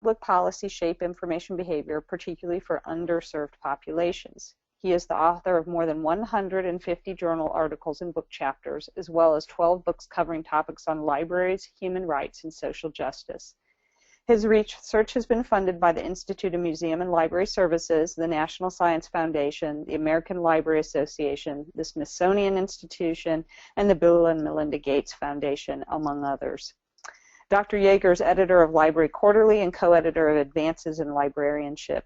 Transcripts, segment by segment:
public policy shape information behavior, particularly for underserved populations. He is the author of more than 150 journal articles and book chapters, as well as 12 books covering topics on libraries, human rights, and social justice. His research has been funded by the Institute of Museum and Library Services, the National Science Foundation, the American Library Association, the Smithsonian Institution, and the Bill and Melinda Gates Foundation, among others. Dr. Jaeger is editor of Library Quarterly and co-editor of Advances in Librarianship.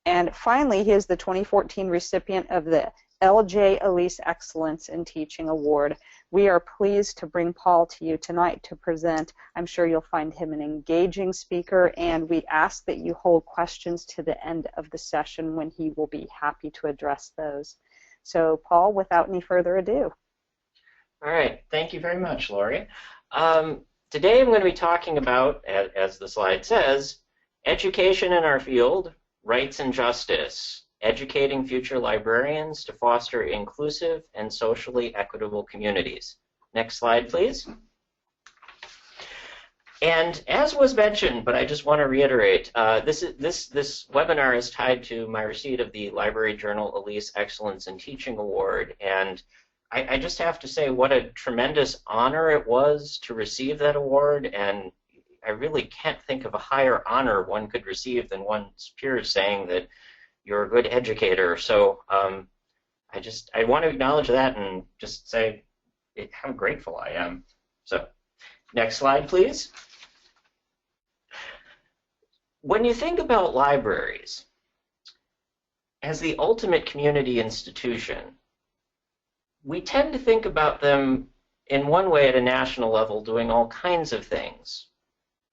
And finally, he is the 2014 recipient of the ALISE Excellence in Teaching Award. We are pleased to bring Paul to you tonight to present. I'm sure you'll find him an engaging speaker, and we ask that you hold questions to the end of the session when he will be happy to address those. So, Paul, without any further ado. All right. Thank you very much, Lori. Today I'm going to be talking about, as the slide says, education in our field, rights and justice, educating future librarians to foster inclusive and socially equitable communities. Next slide, please. And as was mentioned, but I just want to reiterate, this webinar is tied to my receipt of the Library Journal ALISE Excellence in Teaching Award, and I just have to say what a tremendous honor it was to receive that award, and I really can't think of a higher honor one could receive than one's peers saying that you're a good educator. So I want to acknowledge that and just say how grateful I am. So next slide, please. When you think about libraries as the ultimate community institution, we tend to think about them in one way at a national level doing all kinds of things,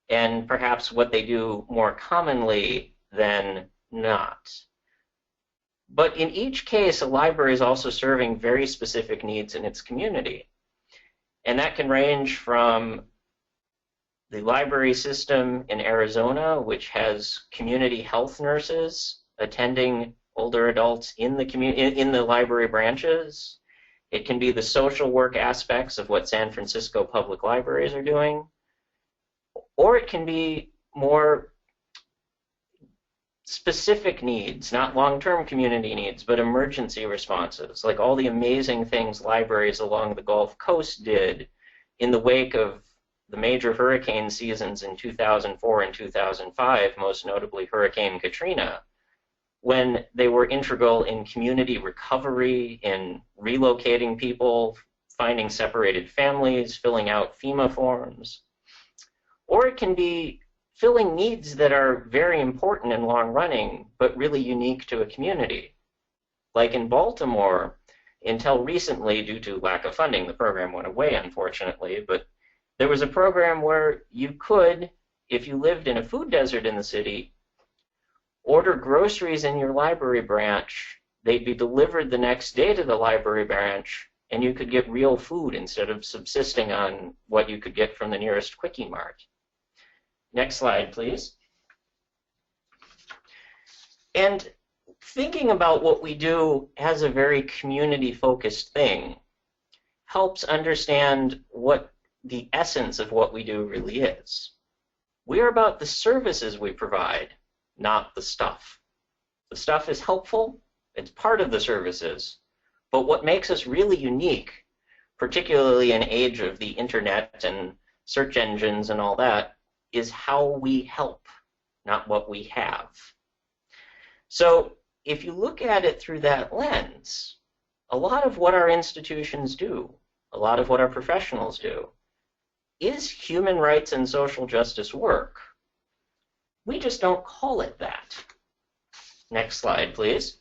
and perhaps what they do more commonly than not. But in each case, a library is also serving very specific needs in its community. And that can range from the library system in Arizona, which has community health nurses attending older adults in the library branches. It can be the social work aspects of what San Francisco public libraries are doing. Or it can be more specific needs, not long-term community needs, but emergency responses, like all the amazing things libraries along the Gulf Coast did in the wake of the major hurricane seasons in 2004 and 2005, most notably Hurricane Katrina, when they were integral in community recovery, in relocating people, finding separated families, filling out FEMA forms. Or it can be filling needs that are very important and long-running, but really unique to a community. Like in Baltimore, until recently, due to lack of funding, the program went away, unfortunately, but there was a program where you could, if you lived in a food desert in the city, order groceries in your library branch. They'd be delivered the next day to the library branch, and you could get real food instead of subsisting on what you could get from the nearest Quickie Mart. Next slide, please. And thinking about what we do as a very community-focused thing helps understand what the essence of what we do really is. We are about the services we provide, not the stuff. The stuff is helpful, it's part of the services, but what makes us really unique, particularly in an age of the internet and search engines and all that, is how we help, not what we have. So if you look at it through that lens, a lot of what our institutions do, a lot of what our professionals do, is human rights and social justice work. We just don't call it that. Next slide, please.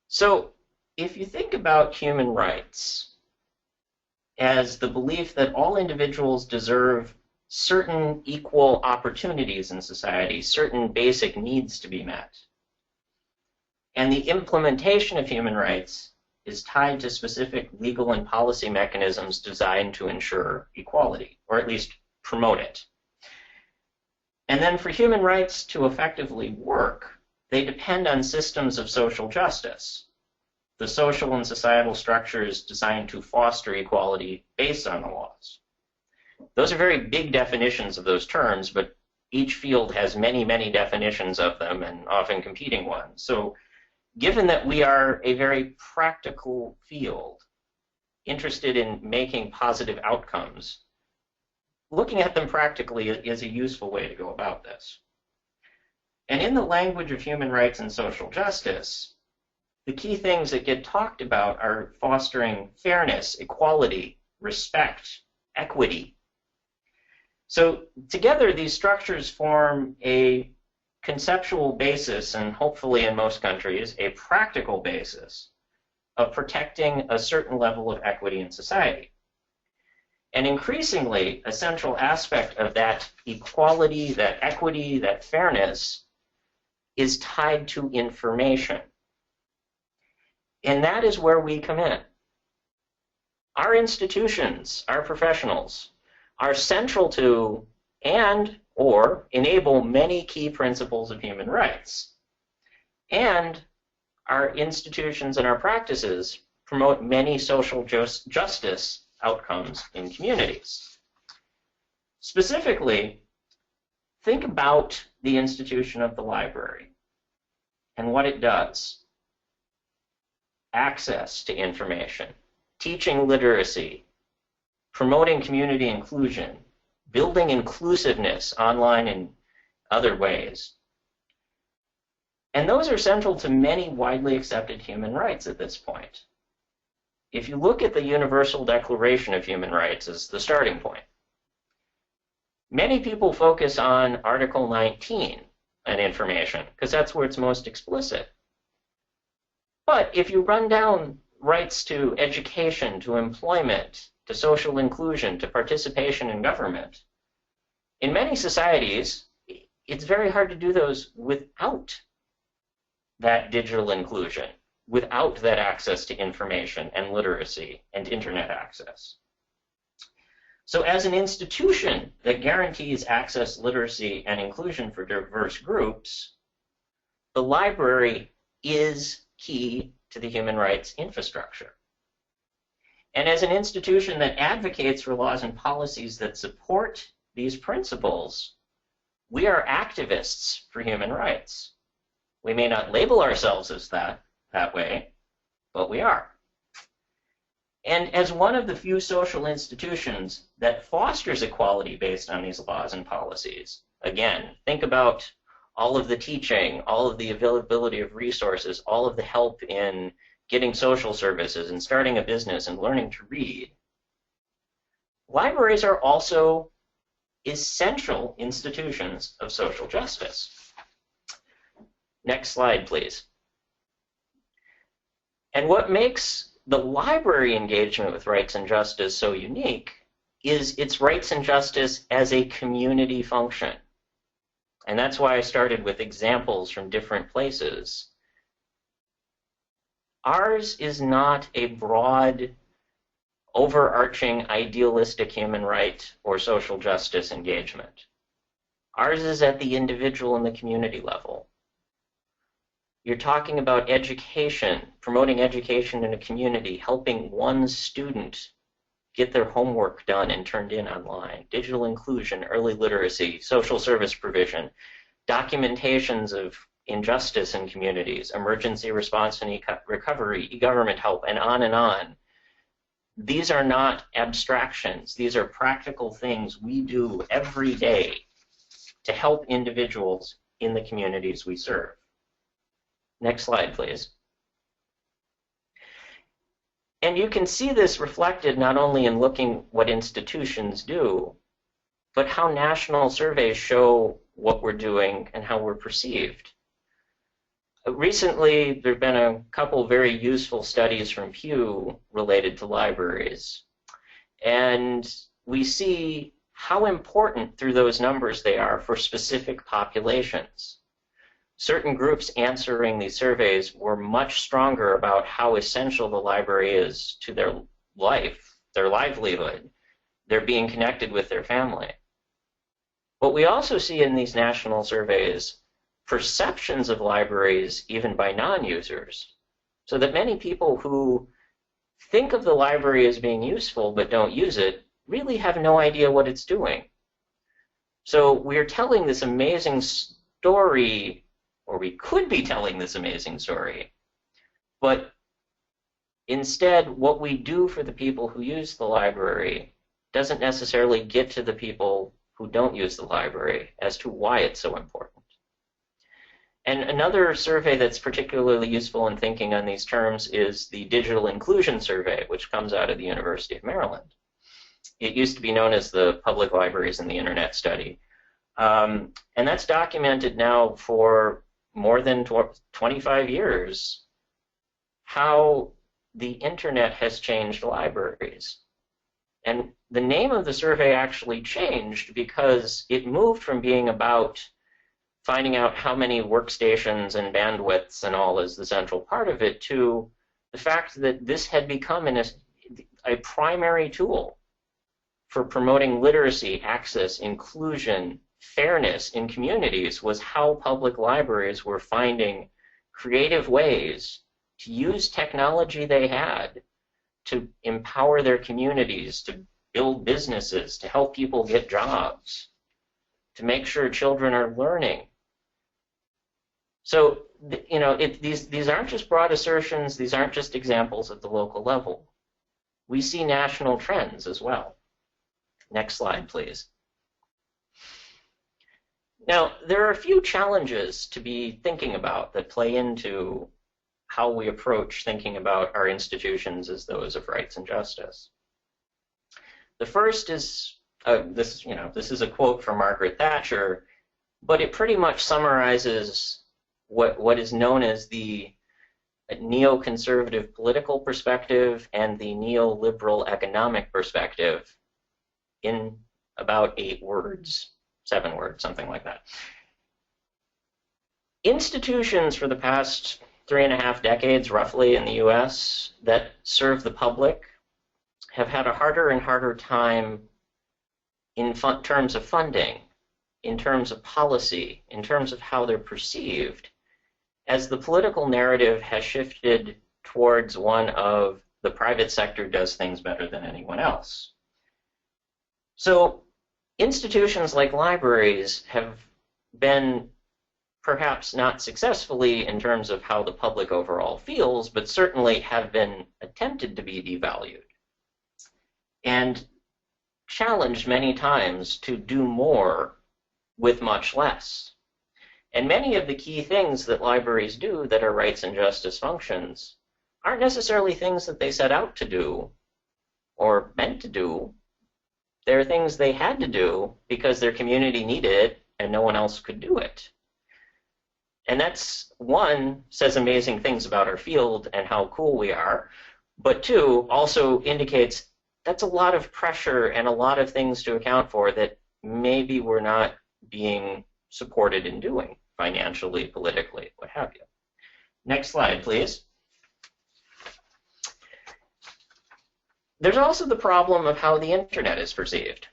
So if you think about human rights as the belief that all individuals deserve certain equal opportunities in society, certain basic needs to be met, and the implementation of human rights is tied to specific legal and policy mechanisms designed to ensure equality, or at least promote it. And then for human rights to effectively work, they depend on systems of social justice, the social and societal structures designed to foster equality based on the laws. Those are very big definitions of those terms, but each field has many, many definitions of them and often competing ones. So given that we are a very practical field, interested in making positive outcomes, looking at them practically is a useful way to go about this. And in the language of human rights and social justice, the key things that get talked about are fostering fairness, equality, respect, equity. So together, these structures form a conceptual basis, and hopefully in most countries, a practical basis of protecting a certain level of equity in society. And increasingly, a central aspect of that equality, that equity, that fairness is tied to information. And that is where we come in. Our institutions, our professionals, are central to and/or enable many key principles of human rights. And our institutions and our practices promote many social justice outcomes in communities. Specifically, think about the institution of the library and what it does. Access to information, teaching literacy, promoting community inclusion, building inclusiveness online and other ways. And those are central to many widely accepted human rights at this point. If you look at the Universal Declaration of Human Rights as the starting point, many people focus on Article 19 and information because that's where it's most explicit. But if you run down rights to education, to employment, to social inclusion, to participation in government, in many societies, it's very hard to do those without that digital inclusion, without that access to information and literacy and internet access. So as an institution that guarantees access, literacy, and inclusion for diverse groups, the library is key to the human rights infrastructure. And as an institution that advocates for laws and policies that support these principles, we are activists for human rights. We may not label ourselves as that way, but we are. And as one of the few social institutions that fosters equality based on these laws and policies, again, think about all of the teaching, all of the availability of resources, all of the help in getting social services and starting a business and learning to read. Libraries are also essential institutions of social justice. Next slide, please. And what makes the library engagement with rights and justice so unique is its rights and justice as a community function. And that's why I started with examples from different places. Ours is not a broad, overarching, idealistic human right or social justice engagement. Ours is at the individual and the community level. You're talking about education, promoting education in a community, helping one student get their homework done and turned in online, digital inclusion, early literacy, social service provision, documentations of injustice in communities, emergency response and recovery, e-government help, and on and on. These are not abstractions. These are practical things we do every day to help individuals in the communities we serve. Next slide, please. And you can see this reflected not only in looking what institutions do, but how national surveys show what we're doing and how we're perceived. Recently, there have been a couple very useful studies from Pew related to libraries. And we see how important through those numbers they are for specific populations. Certain groups answering these surveys were much stronger about how essential the library is to their life, their livelihood, their being connected with their family. But we also see in these national surveys perceptions of libraries even by non-users, so that many people who think of the library as being useful but don't use it really have no idea what it's doing. So we're telling this amazing story, or we could be telling this amazing story, but instead what we do for the people who use the library doesn't necessarily get to the people who don't use the library as to why it's so important. And another survey that's particularly useful in thinking on these terms is the Digital Inclusion Survey, which comes out of the University of Maryland. It used to be known as the Public Libraries and the Internet Study. And that's documented now for more than 25 years how the internet has changed libraries. And the name of the survey actually changed because it moved from being about finding out how many workstations and bandwidths and all is the central part of it to the fact that this had become a primary tool for promoting literacy, access, inclusion, fairness in communities was how public libraries were finding creative ways to use technology they had to empower their communities, to build businesses, to help people get jobs, to make sure children are learning. So, you know, these aren't just broad assertions, these aren't just examples at the local level. We see national trends as well. Next slide, please. Now, there are a few challenges to be thinking about that play into how we approach thinking about our institutions as those of rights and justice. The first is, this is a quote from Margaret Thatcher, but it pretty much summarizes what is known as the neoconservative political perspective and the neoliberal economic perspective in about 8 words, 7 words, something like that. Institutions for the past 3.5 decades, roughly, in the US that serve the public have had a harder and harder time in terms of funding, in terms of policy, in terms of how they're perceived, as the political narrative has shifted towards one of the private sector does things better than anyone else. So institutions like libraries have been perhaps not successfully in terms of how the public overall feels, but certainly have been attempted to be devalued and challenged many times to do more with much less. And many of the key things that libraries do that are rights and justice functions aren't necessarily things that they set out to do or meant to do. They're things they had to do because their community needed it and no one else could do it. And that's, one, says amazing things about our field and how cool we are, but two, also indicates that's a lot of pressure and a lot of things to account for that maybe we're not being supported in doing, financially, politically, what have you. Next slide, please. There's also the problem of how the internet is perceived.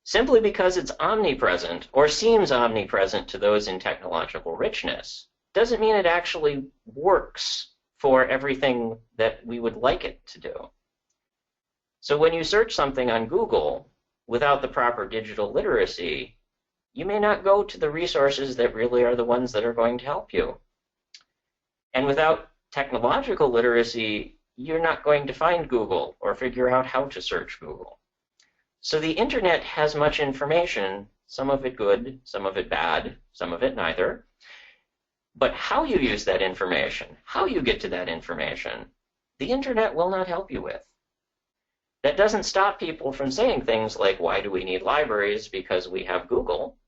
Simply because it's omnipresent, or seems omnipresent to those in technological richness, doesn't mean it actually works for everything that we would like it to do. So when you search something on Google without the proper digital literacy, you may not go to the resources that really are the ones that are going to help you. And without technological literacy, you're not going to find Google or figure out how to search Google. So the internet has much information, some of it good, some of it bad, some of it neither. But how you use that information, how you get to that information, the internet will not help you with. That doesn't stop people from saying things like, why do we need libraries? Because we have Google.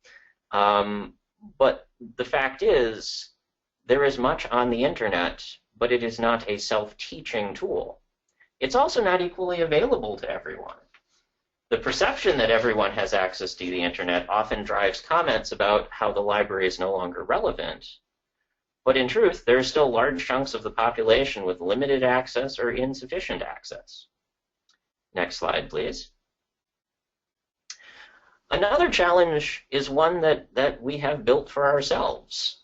But the fact is, there is much on the internet, but it is not a self-teaching tool. It's also not equally available to everyone. The perception that everyone has access to the internet often drives comments about how the library is no longer relevant. But in truth, there are still large chunks of the population with limited access or insufficient access. Next slide, please. Another challenge is one that we have built for ourselves.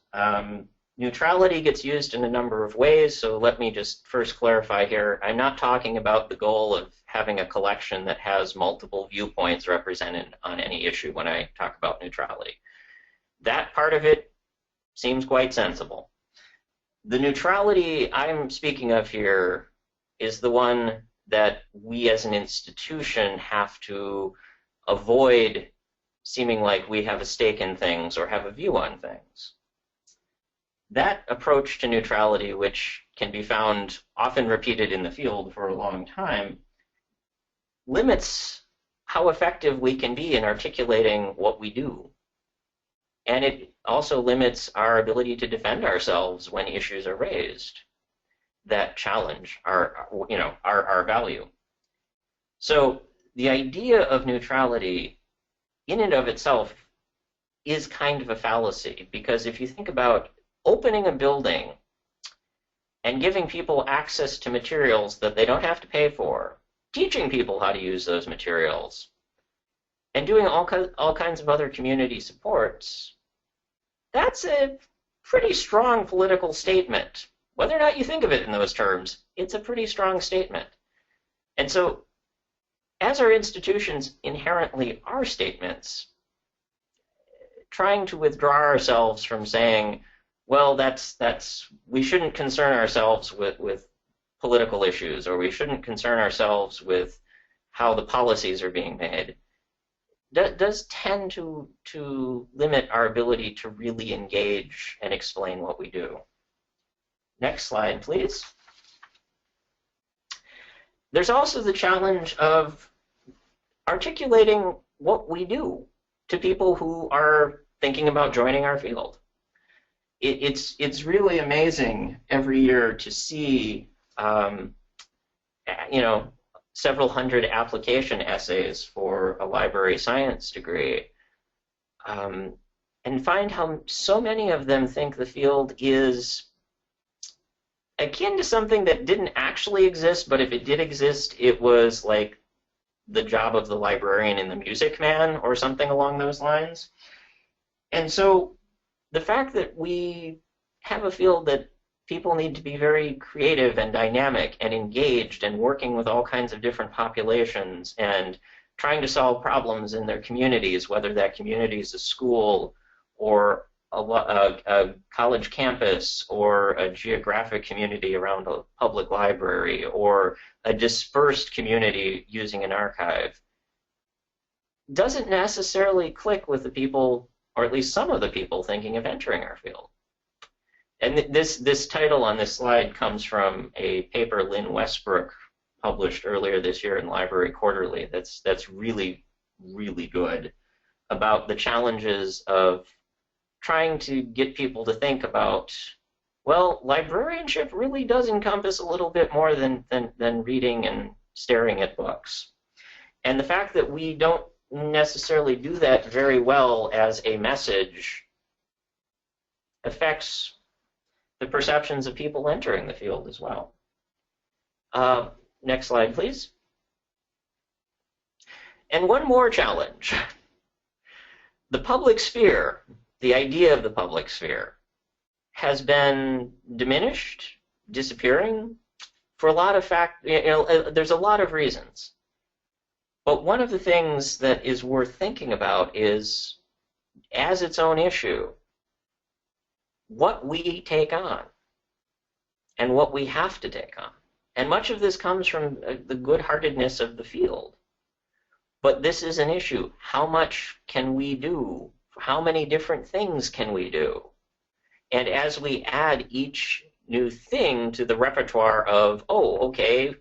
Neutrality gets used in a number of ways, so let me just first clarify here. I'm not talking about the goal of having a collection that has multiple viewpoints represented on any issue when I talk about neutrality. That part of it seems quite sensible. The neutrality I'm speaking of here is the one that we as an institution have to avoid seeming like we have a stake in things or have a view on things. That approach to neutrality, which can be found often repeated in the field for a long time, limits how effective we can be in articulating what we do. And it also limits our ability to defend ourselves when issues are raised that challenge our value. So the idea of neutrality in and of itself is kind of a fallacy, because if you think about opening a building and giving people access to materials that they don't have to pay for, teaching people how to use those materials, and doing all kinds of other community supports, that's a pretty strong political statement. Whether or not you think of it in those terms, it's a pretty strong statement. And so, as our institutions inherently are statements, trying to withdraw ourselves from saying, well, we shouldn't concern ourselves with political issues, or we shouldn't concern ourselves with how the policies are being made, does tend to limit our ability to really engage and explain what we do. Next slide, please. There's also the challenge of articulating what we do to people who are thinking about joining our field. It's really amazing every year to see several hundred application essays for a library science degree, and find how so many of them think the field is akin to something that didn't actually exist, but if it did exist, it was like the job of the librarian in The Music Man or something along those lines. And so the fact that we have a field that people need to be very creative and dynamic and engaged and working with all kinds of different populations and trying to solve problems in their communities, whether that community is a school or a college campus or a geographic community around a public library or a dispersed community using an archive, doesn't necessarily click with the people, or at least some of the people, thinking of entering our field. And this title on this slide comes from a paper Lynn Westbrook published earlier this year in Library Quarterly that's really, really good, about the challenges of trying to get people to think about, well, librarianship really does encompass a little bit more than reading and staring at books. And the fact that we don't necessarily do that very well as a message affects the perceptions of people entering the field as well. Next slide, please. And one more challenge. The public sphere, the idea of the public sphere, has been diminished, disappearing, for a lot of there's a lot of reasons. But one of the things that is worth thinking about is, as its own issue, what we take on and what we have to take on. And much of this comes from the good-heartedness of the field. But this is an issue. How much can we do? How many different things can we do? And as we add each new thing to the repertoire of, oh, okay,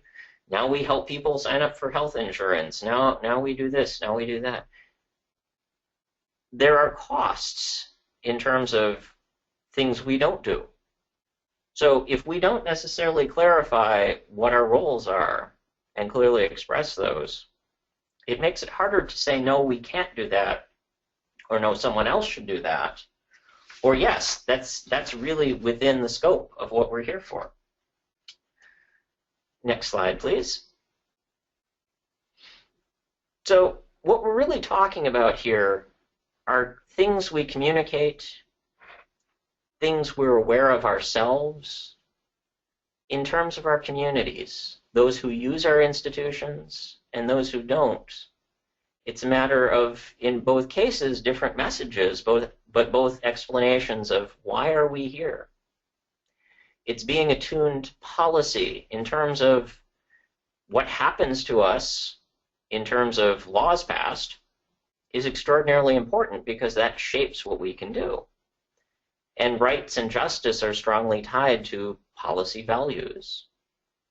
now we help people sign up for health insurance, now we do this, now we do that, there are costs in terms of things we don't do. So if we don't necessarily clarify what our roles are and clearly express those, it makes it harder to say, no, we can't do that, or no, someone else should do that, or yes, that's really within the scope of what we're here for. Next slide, please. So what we're really talking about here are things we communicate, things we're aware of ourselves in terms of our communities, those who use our institutions and those who don't. It's a matter of, in both cases, different messages, but both explanations of why are we here. It's being attuned to policy in terms of what happens to us in terms of laws passed is extraordinarily important because that shapes what we can do. And rights and justice are strongly tied to policy values.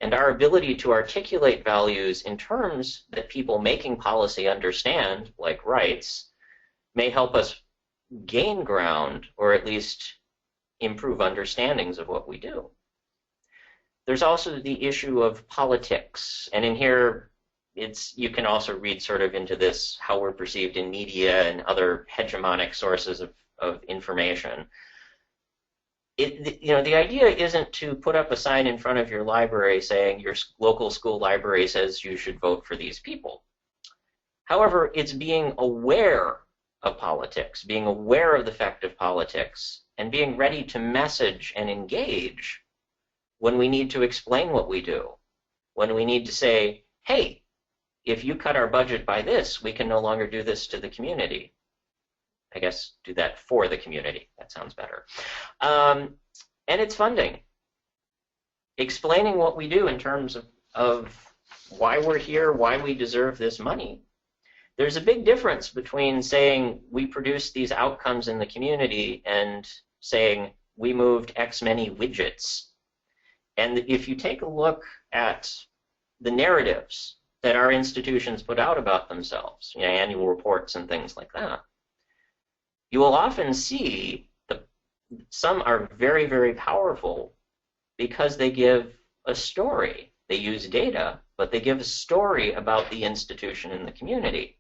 And our ability to articulate values in terms that people making policy understand, like rights, may help us gain ground or at least improve understandings of what we do. There's also the issue of politics. And in here, you can also read sort of into this how we're perceived in media and other hegemonic sources of information. The idea isn't to put up a sign in front of your library saying your local school library says you should vote for these people. However, it's being aware of politics, being aware of the effect of politics, and being ready to message and engage when we need to explain what we do, when we need to say, hey, if you cut our budget by this, we can no longer do this to the community. I guess do that for the community. That sounds better. And it's funding. Explaining what we do in terms of why we're here, why we deserve this money. There's a big difference between saying we produce these outcomes in the community and saying we moved X many widgets. And if you take a look at the narratives that our institutions put out about themselves, annual reports and things like that, you will often see some are very, very powerful because they give a story. They use data, but they give a story about the institution and the community.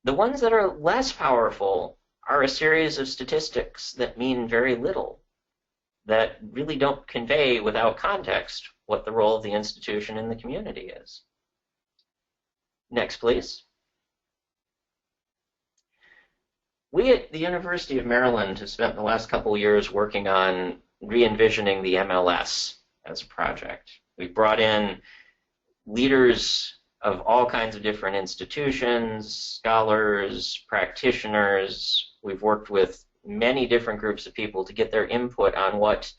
The ones that are less powerful are a series of statistics that mean very little, that really don't convey without context what the role of the institution in the community is. Next, please. We at the University of Maryland have spent the last couple of years working on re-envisioning the MLS as a project. We've brought in leaders of all kinds of different institutions, scholars, practitioners. We've worked with many different groups of people to get their input on what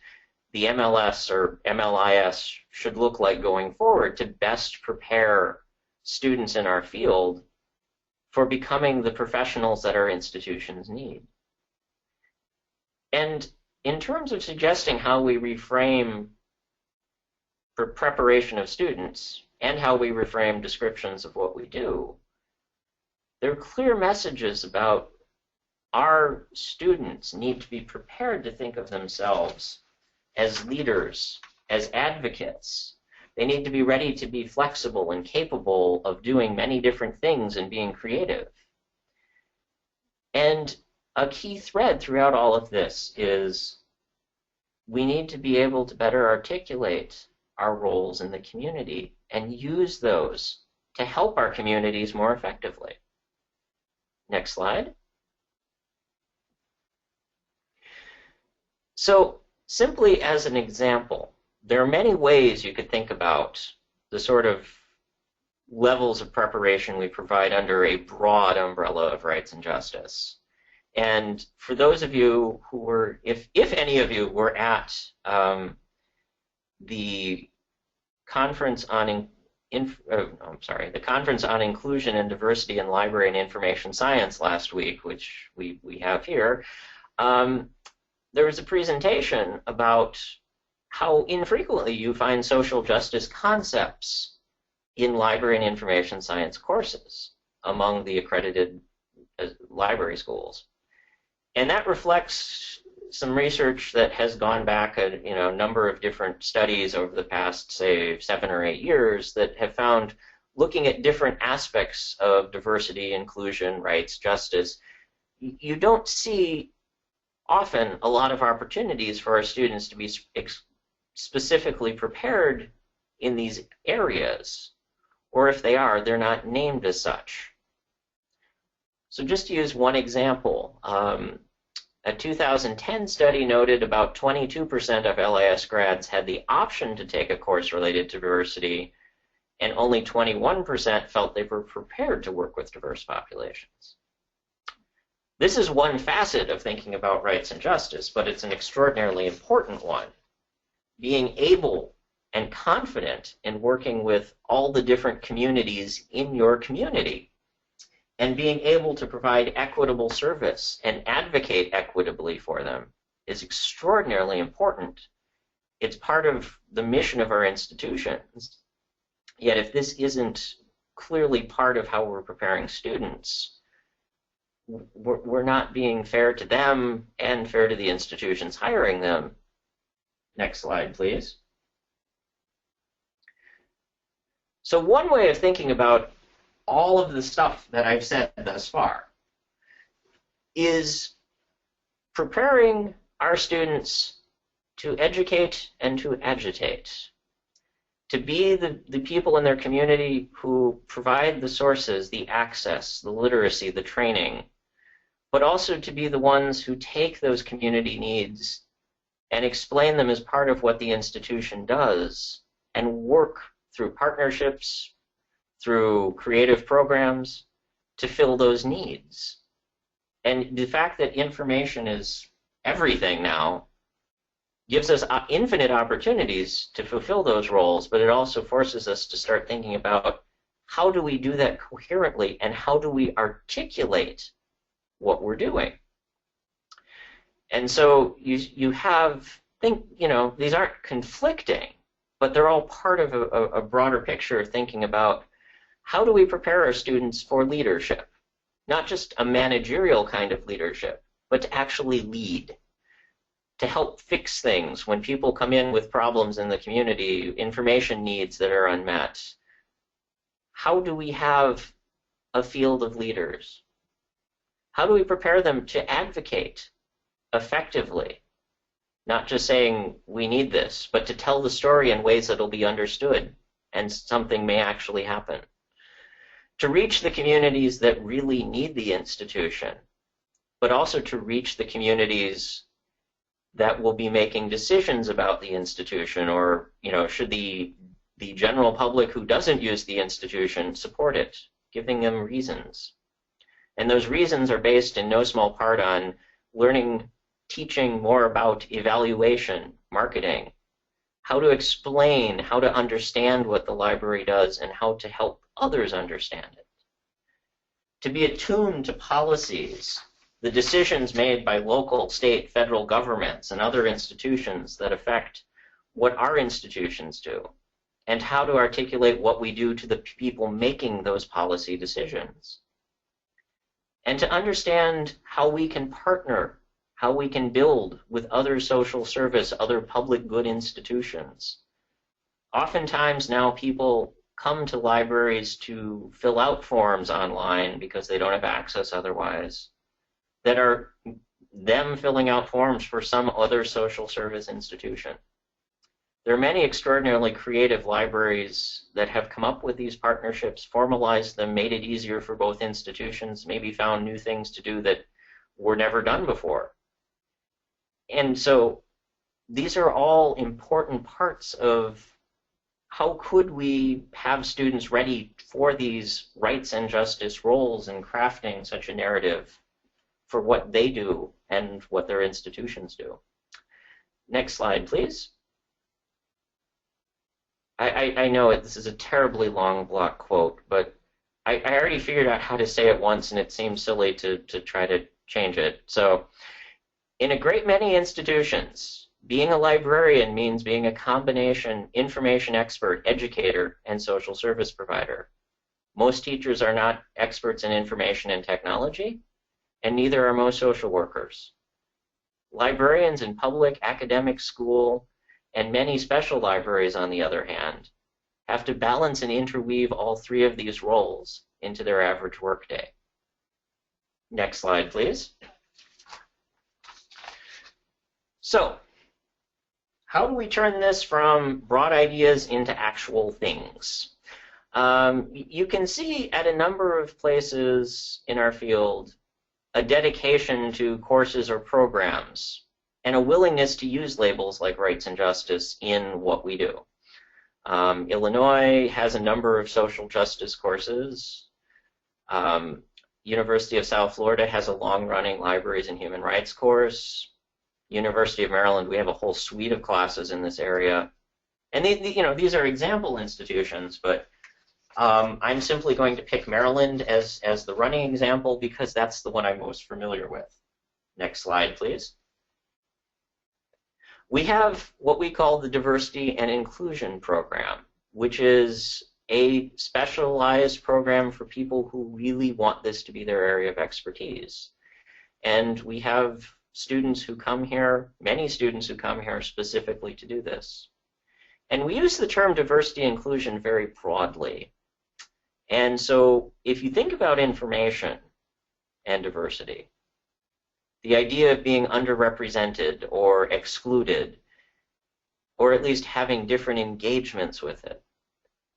the MLS or MLIS should look like going forward to best prepare students in our field for becoming the professionals that our institutions need. And in terms of suggesting how we reframe for preparation of students and how we reframe descriptions of what we do, there are clear messages about our students need to be prepared to think of themselves as leaders, as advocates. They need to be ready to be flexible and capable of doing many different things and being creative. And a key thread throughout all of this is we need to be able to better articulate our roles in the community and use those to help our communities more effectively. Next slide. So, simply as an example, there are many ways you could think about the sort of levels of preparation we provide under a broad umbrella of rights and justice. And for those of you who were, if any of you were at the conference on the conference on inclusion and diversity in library and information science last week, which we have here, there was a presentation about how infrequently you find social justice concepts in library and information science courses among the accredited library schools. And that reflects some research that has gone back a number of different studies over the past, say, 7 or 8 years that have found, looking at different aspects of diversity, inclusion, rights, justice, you don't see often a lot of opportunities for our students to be specifically prepared in these areas, or if they are, they're not named as such. So just to use one example, A 2010 study noted about 22% of LIS grads had the option to take a course related to diversity, and only 21% felt they were prepared to work with diverse populations. This is one facet of thinking about rights and justice, but it's an extraordinarily important one. Being able and confident in working with all the different communities in your community, and being able to provide equitable service and advocate equitably for them is extraordinarily important. It's part of the mission of our institutions. Yet if this isn't clearly part of how we're preparing students, we're not being fair to them and fair to the institutions hiring them. Next slide, please. So one way of thinking about all of the stuff that I've said thus far is preparing our students to educate and to agitate, to be the people in their community who provide the sources, the access, the literacy, the training, but also to be the ones who take those community needs and explain them as part of what the institution does and work through partnerships, through creative programs to fill those needs. And the fact that information is everything now gives us infinite opportunities to fulfill those roles, but it also forces us to start thinking about how do we do that coherently and how do we articulate what we're doing. And so you know, these aren't conflicting, but they're all part of a broader picture of thinking about how do we prepare our students for leadership? Not just a managerial kind of leadership, but to actually lead, to help fix things when people come in with problems in the community, information needs that are unmet. How do we have a field of leaders? How do we prepare them to advocate effectively? Not just saying we need this, but to tell the story in ways that will be understood and something may actually happen. To reach the communities that really need the institution, but also to reach the communities that will be making decisions about the institution, or, you know, should the general public who doesn't use the institution support it, giving them reasons. And those reasons are based in no small part on teaching more about evaluation, marketing, how to explain, how to understand what the library does, and how to help others understand it. To be attuned to policies, the decisions made by local, state, federal governments and other institutions that affect what our institutions do, and how to articulate what we do to the people making those policy decisions. And to understand how we can partner, how we can build with other social service, other public good institutions. Oftentimes now people come to libraries to fill out forms online because they don't have access otherwise, that are them filling out forms for some other social service institution. There are many extraordinarily creative libraries that have come up with these partnerships, formalized them, made it easier for both institutions, maybe found new things to do that were never done before. And so these are all important parts of how could we have students ready for these rights and justice roles in crafting such a narrative for what they do and what their institutions do. Next slide, please. I know this is a terribly long block quote, but I already figured out how to say it once, and it seems silly to try to change it. So, in a great many institutions, being a librarian means being a combination information expert, educator, and social service provider. Most teachers are not experts in information and technology, and neither are most social workers. Librarians in public, academic, school, and many special libraries, on the other hand, have to balance and interweave all three of these roles into their average workday. Next slide, please. So, how do we turn this from broad ideas into actual things? You can see at a number of places in our field a dedication to courses or programs, and a willingness to use labels like rights and justice in what we do. Illinois has a number of social justice courses. University of South Florida has a long-running libraries and human rights course. University of Maryland, we have a whole suite of classes in this area. And these are example institutions, but I'm simply going to pick Maryland as the running example because that's the one I'm most familiar with. Next slide, please. We have what we call the Diversity and Inclusion Program, which is a specialized program for people who really want this to be their area of expertise. And we have students who come here, many students who come here specifically to do this. And we use the term diversity and inclusion very broadly. And so if you think about information and diversity, the idea of being underrepresented or excluded, or at least having different engagements with it,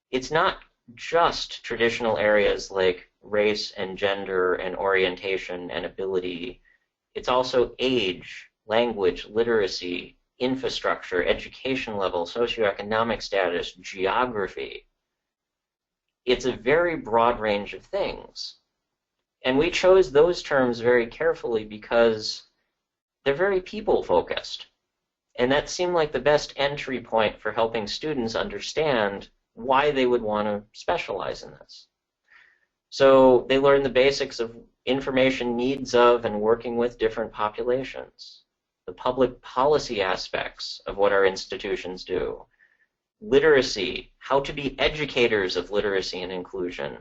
it's not just traditional areas like race and gender and orientation and ability. It's also age, language, literacy, infrastructure, education level, socioeconomic status, geography. It's a very broad range of things. And we chose those terms very carefully because they're very people-focused. And that seemed like the best entry point for helping students understand why they would want to specialize in this. So they learn the basics of information needs of and working with different populations, the public policy aspects of what our institutions do, literacy, how to be educators of literacy and inclusion,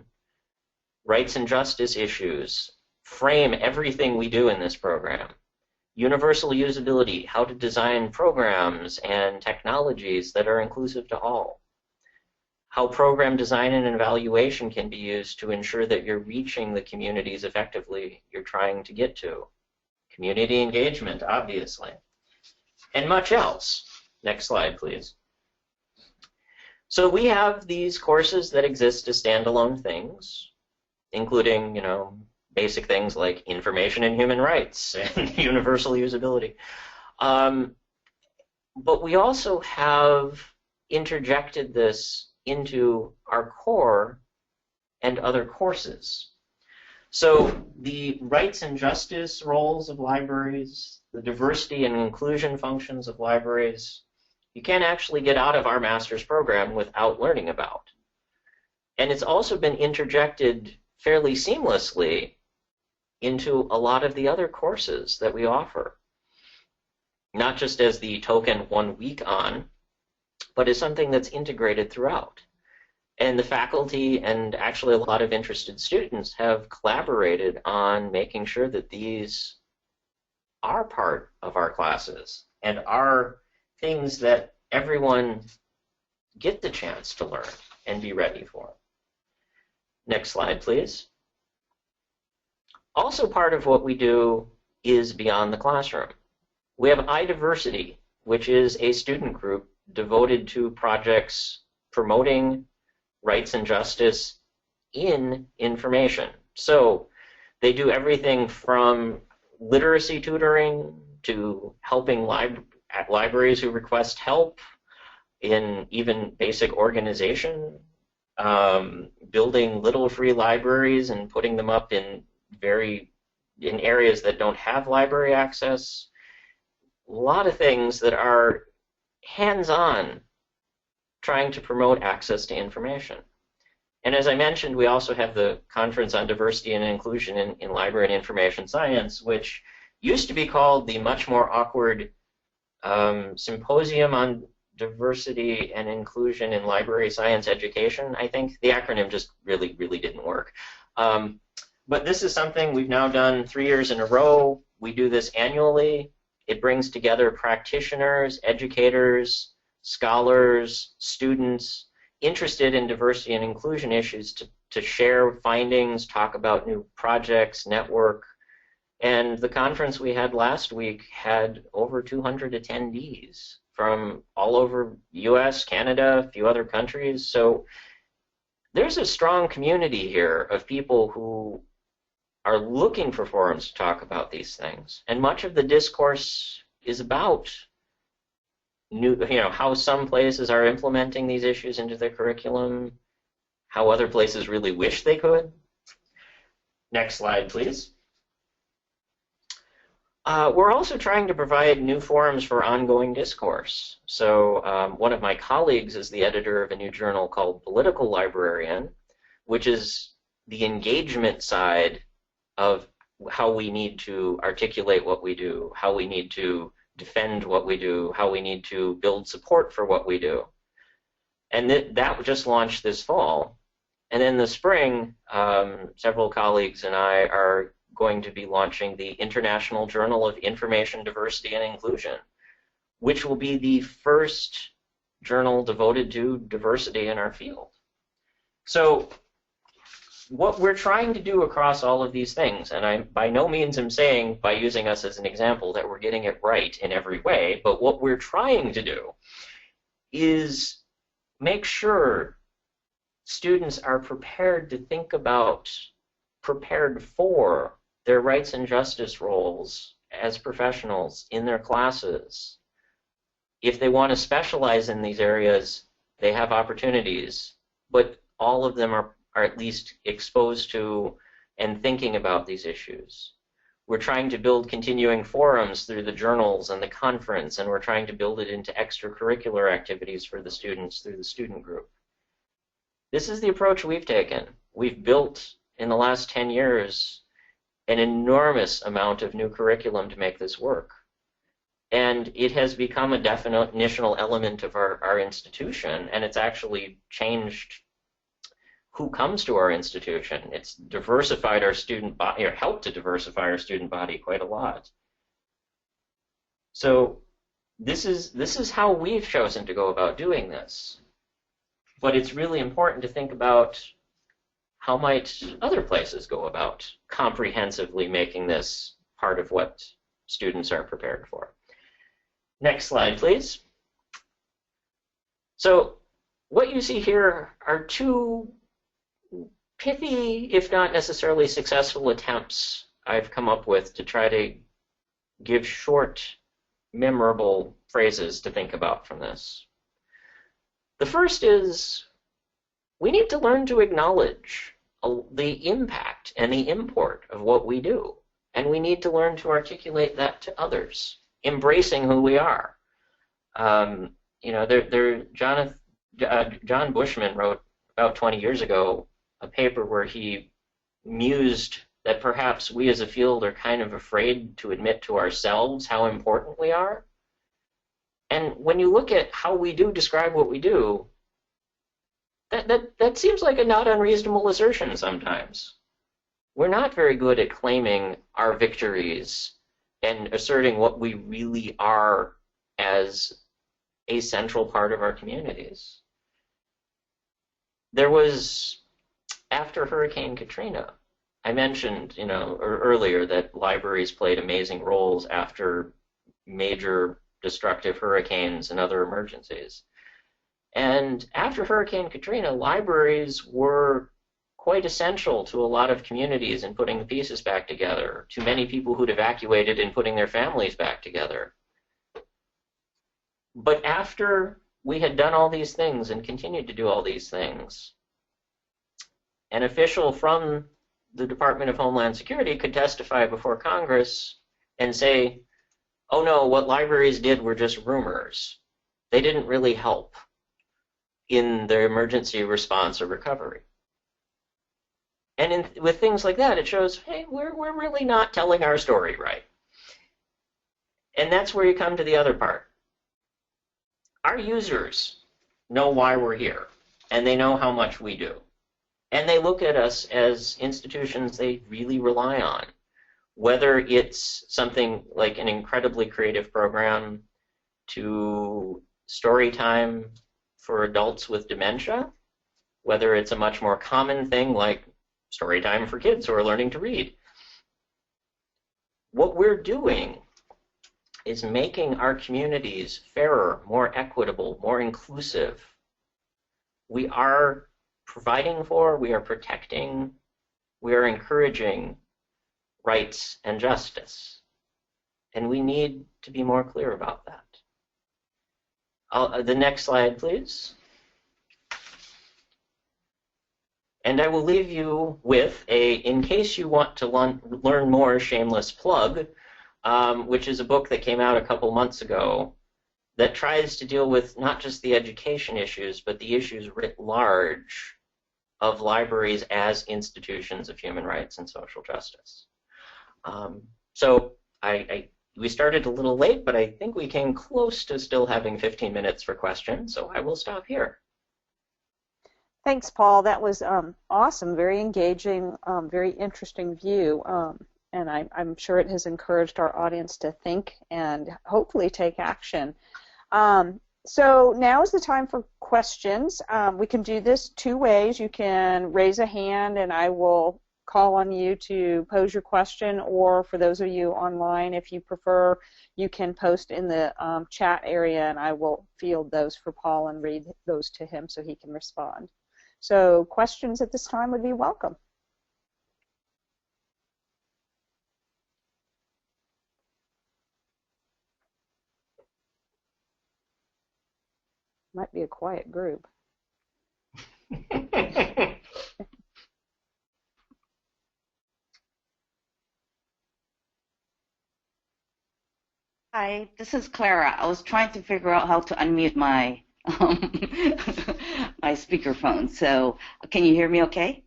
rights and justice issues, frame everything we do in this program, universal usability, how to design programs and technologies that are inclusive to all, how program design and evaluation can be used to ensure that you're reaching the communities effectively you're trying to get to, community engagement, obviously, and much else. Next slide, please. So we have these courses that exist as standalone things, including, basic things like information and human rights and universal usability. But we also have interjected this into our core and other courses. So the rights and justice roles of libraries, the diversity and inclusion functions of libraries, you can't actually get out of our master's program without learning about. And it's also been interjected fairly seamlessly into a lot of the other courses that we offer, not just as the token 1 week on, but as something that's integrated throughout. And the faculty and actually a lot of interested students have collaborated on making sure that these are part of our classes and are things that everyone get the chance to learn and be ready for. Next slide, please. Also part of what we do is beyond the classroom. We have iDiversity, which is a student group devoted to projects promoting rights and justice in information. So they do everything from literacy tutoring to helping libraries who request help in even basic organization, building little free libraries and putting them up in areas that don't have library access. A lot of things that are hands-on, trying to promote access to information. And as I mentioned, we also have the Conference on Diversity and Inclusion in Library and Information Science, which used to be called the much more awkward Symposium on Diversity and Inclusion in Library Science Education. I think the acronym just really didn't work. But this is something we've now done 3 years in a row. We do this annually. It brings together practitioners, educators, scholars, students interested in diversity and inclusion issues to share findings, talk about new projects, network. And the conference we had last week had over 200 attendees from all over US, Canada, a few other countries. So there's a strong community here of people who are looking for forums to talk about these things. And much of the discourse is about how some places are implementing these issues into their curriculum, how other places really wish they could. Next slide, please. We're also trying to provide new forums for ongoing discourse. So one of my colleagues is the editor of a new journal called Political Librarian, which is the engagement side of how we need to articulate what we do, how we need to defend what we do, how we need to build support for what we do. And that just launched this fall. And in the spring, several colleagues and I are going to be launching the International Journal of Information Diversity and Inclusion, which will be the first journal devoted to diversity in our field. So what we're trying to do across all of these things, and I by no means am saying by using us as an example that we're getting it right in every way, but what we're trying to do is make sure students are prepared to think about, prepared for their rights and justice roles as professionals in their classes. If they want to specialize in these areas, they have opportunities, but all of them are at least exposed to and thinking about these issues. We're trying to build continuing forums through the journals and the conference, and we're trying to build it into extracurricular activities for the students through the student group. This is the approach we've taken. We've built, in the last 10 years, an enormous amount of new curriculum to make this work. And it has become a definitional element of our institution, and it's actually changed who comes to our institution. It's diversified our student body, or helped to diversify our student body quite a lot. So this is how we've chosen to go about doing this. But it's really important to think about how might other places go about comprehensively making this part of what students are prepared for. Next slide, please. So what you see here are two pithy, if not necessarily successful, attempts I've come up with to try to give short, memorable phrases to think about from this. The first is, we need to learn to acknowledge the impact and the import of what we do, and we need to learn to articulate that to others, embracing who we are. John Bushman wrote about 20 years ago a paper where he mused that perhaps we as a field are kind of afraid to admit to ourselves how important we are. And when you look at how we do describe what we do, that seems like a not unreasonable assertion sometimes. We're not very good at claiming our victories and asserting what we really are as a central part of our communities. There was, after Hurricane Katrina, I mentioned, earlier that libraries played amazing roles after major destructive hurricanes and other emergencies. And after Hurricane Katrina, libraries were quite essential to a lot of communities in putting the pieces back together, to many people who'd evacuated and putting their families back together. But after we had done all these things and continued to do all these things, an official from the Department of Homeland Security could testify before Congress and say, oh no, what libraries did were just rumors. They didn't really help in their emergency response or recovery. And with things like that, it shows, hey, we're really not telling our story right. And that's where you come to the other part. Our users know why we're here, and they know how much we do. And they look at us as institutions they really rely on, whether it's something like an incredibly creative program to story time for adults with dementia, whether it's a much more common thing like story time for kids who are learning to read. What we're doing is making our communities fairer, more equitable, more inclusive. We are providing for, we are protecting, we are encouraging rights and justice. And we need to be more clear about that. The next slide, please. And I will leave you with in case you want to learn more, shameless plug, which is a book that came out a couple months ago that tries to deal with not just the education issues, but the issues writ large of libraries as institutions of human rights and social justice. So we started a little late, but I think we came close to still having 15 minutes for questions, so I will stop here. Thanks, Paul. That was awesome, very engaging, very interesting view, and I'm sure it has encouraged our audience to think and hopefully take action. So now is the time for questions. We can do this two ways. You can raise a hand and I will call on you to pose your question, or for those of you online, if you prefer, you can post in the chat area and I will field those for Paul and read those to him so he can respond. So questions at this time would be welcome. Might be a quiet group. Hi, this is Clara. I was trying to figure out how to unmute my my speakerphone. So can you hear me okay?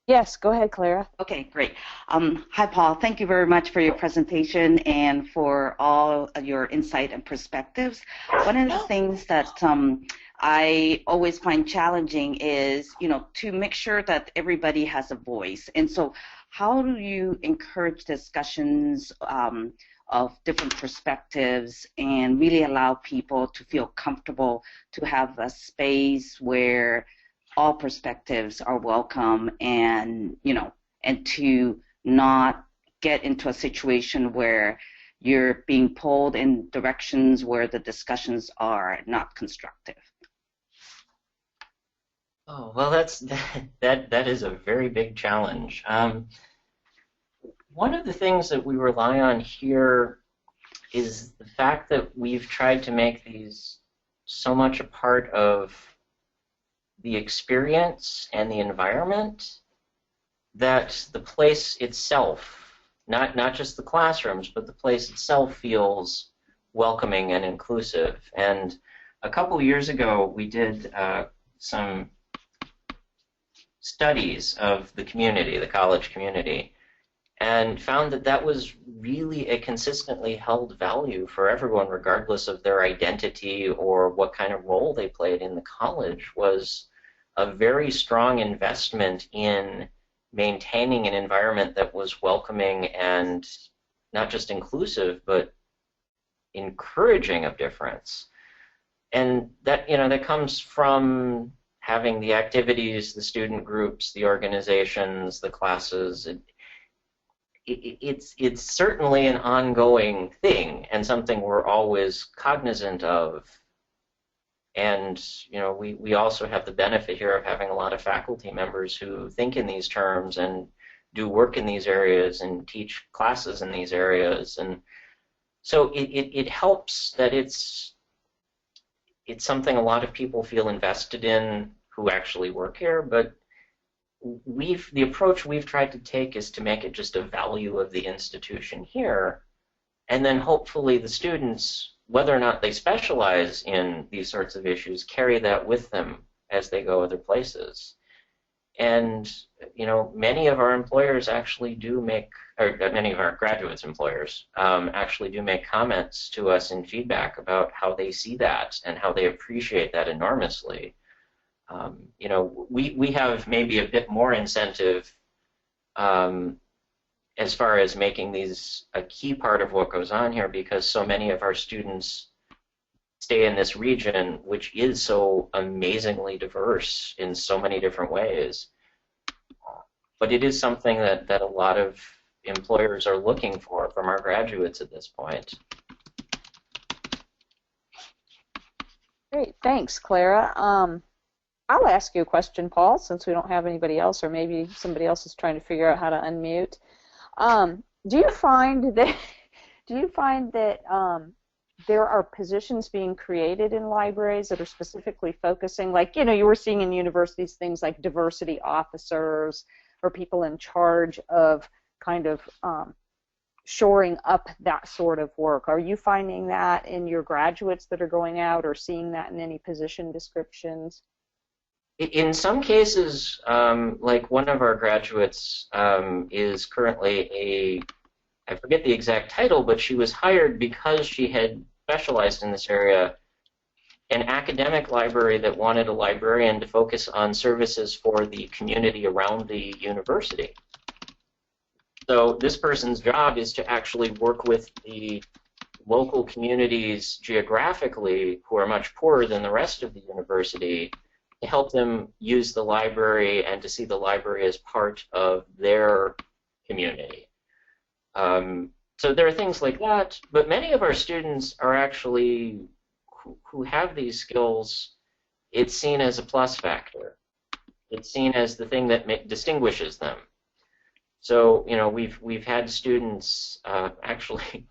Yes, go ahead, Clara. Okay, great. Hi, Paul. Thank you very much for your presentation and for all of your insight and perspectives. One of the things that I always find challenging is, to make sure that everybody has a voice. And so how do you encourage discussions of different perspectives and really allow people to feel comfortable to have a space where all perspectives are welcome, and and to not get into a situation where you're being pulled in directions where the discussions are not constructive? Oh, well, that is a very big challenge. One of the things that we rely on here is the fact that we've tried to make these so much a part of the experience and the environment that the place itself, not just the classrooms, but the place itself feels welcoming and inclusive. And a couple years ago, we did some studies of the community, the college community, and found that that was really a consistently held value for everyone, regardless of their identity or what kind of role they played in the college, was a very strong investment in maintaining an environment that was welcoming and not just inclusive, but encouraging of difference. And that, that comes from having the activities, the student groups, the organizations, the classes. It's certainly an ongoing thing and something we're always cognizant of. And we also have the benefit here of having a lot of faculty members who think in these terms and do work in these areas and teach classes in these areas. And so it helps that it's something a lot of people feel invested in who actually work here, but the approach we've tried to take is to make it just a value of the institution here, and then hopefully the students, whether or not they specialize in these sorts of issues, carry that with them as they go other places. And many of our employers actually do make, or many of our graduates' employers actually do make comments to us in feedback about how they see that and how they appreciate that enormously. We have maybe a bit more incentive as far as making these a key part of what goes on here, because so many of our students stay in this region, which is so amazingly diverse in so many different ways. But it is something that a lot of employers are looking for from our graduates at this point. Great, thanks, Clara. I'll ask you a question, Paul, since we don't have anybody else, or maybe somebody else is trying to figure out how to unmute. Do you find that there are positions being created in libraries that are specifically focusing, like, you know, you were seeing in universities things like diversity officers or people in charge of kind of shoring up that sort of work? Are you finding that in your graduates that are going out, or seeing that in any position descriptions? In some cases, like one of our graduates is currently I forget the exact title, but she was hired because she had specialized in this area, an academic library that wanted a librarian to focus on services for the community around the university. So this person's job is to actually work with the local communities geographically who are much poorer than the rest of the university, to help them use the library and to see the library as part of their community. So there are things like that, but many of our students are actually, who have these skills, it's seen as a plus factor. It's seen as the thing that distinguishes them. So, you know, we've had students, actually,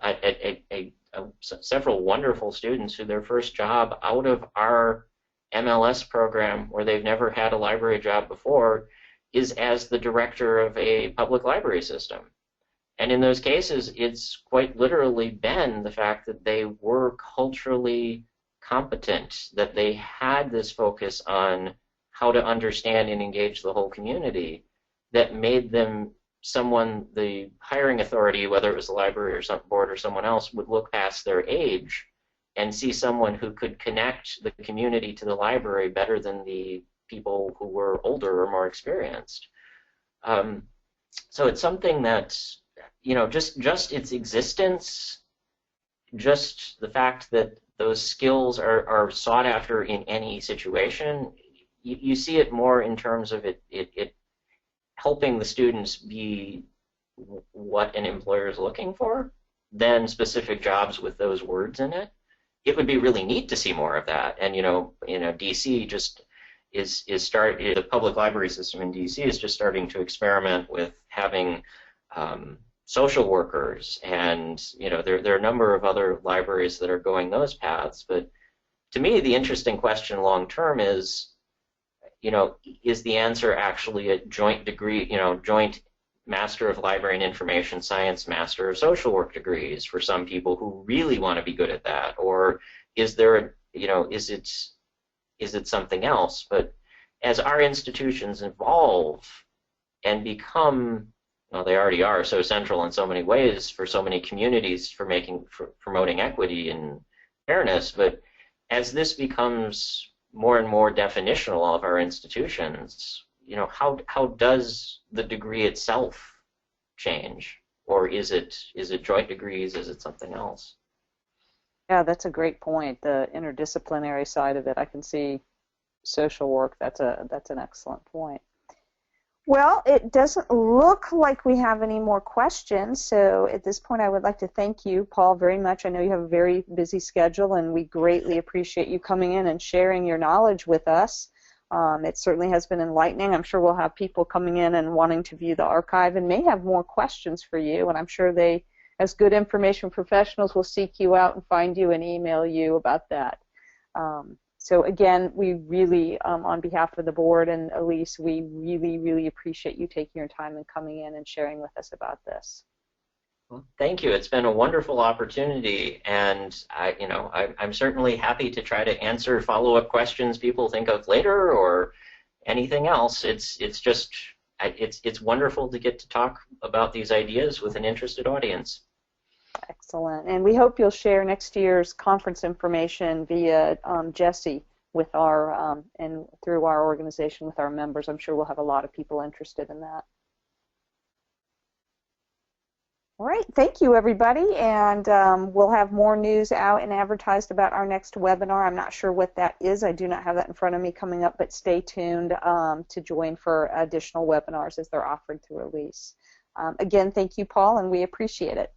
several wonderful students who their first job out of our MLS program, where they've never had a library job before, is as the director of a public library system. And in those cases, it's quite literally been the fact that they were culturally competent, that they had this focus on how to understand and engage the whole community, that made them someone the hiring authority, whether it was the library or some board or someone else, would look past their age and see someone who could connect the community to the library better than the people who were older or more experienced. So it's something that, you know, just its existence, just the fact that those skills are sought after in any situation, you see it more in terms of it helping the students be what an employer is looking for than specific jobs with those words in it. It would be really neat to see more of that. And you know, DC just the public library system in DC is just starting to experiment with having social workers, and you know, there are a number of other libraries that are going those paths. But to me, the interesting question long term is, you know, is the answer actually a joint degree, you know, joint Master of Library and Information Science, Master of Social Work degrees for some people who really want to be good at that, or is there, you know, is it something else? But as our institutions evolve and become, well, they already are so central in so many ways for so many communities for promoting equity and fairness, but as this becomes more and more definitional of our institutions, you know, how does the degree itself change, or is it joint degrees? Is it something else? Yeah, that's a great point. The interdisciplinary side of it, I can see social work. That's an excellent point. Well, it doesn't look like we have any more questions, so at this point I would like to thank you, Paul, very much. I know you have a very busy schedule, and we greatly appreciate you coming in and sharing your knowledge with us. It certainly has been enlightening. I'm sure we'll have people coming in and wanting to view the archive and may have more questions for you, and I'm sure they, as good information professionals, will seek you out and find you and email you about that. So again, we really, on behalf of the board and ALISE, we really, really appreciate you taking your time and coming in and sharing with us about this. Well, thank you. It's been a wonderful opportunity, and I'm certainly happy to try to answer follow-up questions people think of later or anything else. It's wonderful to get to talk about these ideas with an interested audience. Excellent. And we hope you'll share next year's conference information via Jesse with our and through our organization with our members. I'm sure we'll have a lot of people interested in that. All right. Thank you, everybody. And we'll have more news out and advertised about our next webinar. I'm not sure what that is. I do not have that in front of me coming up, but stay tuned to join for additional webinars as they're offered through ALISE. Again, thank you, Paul, and we appreciate it.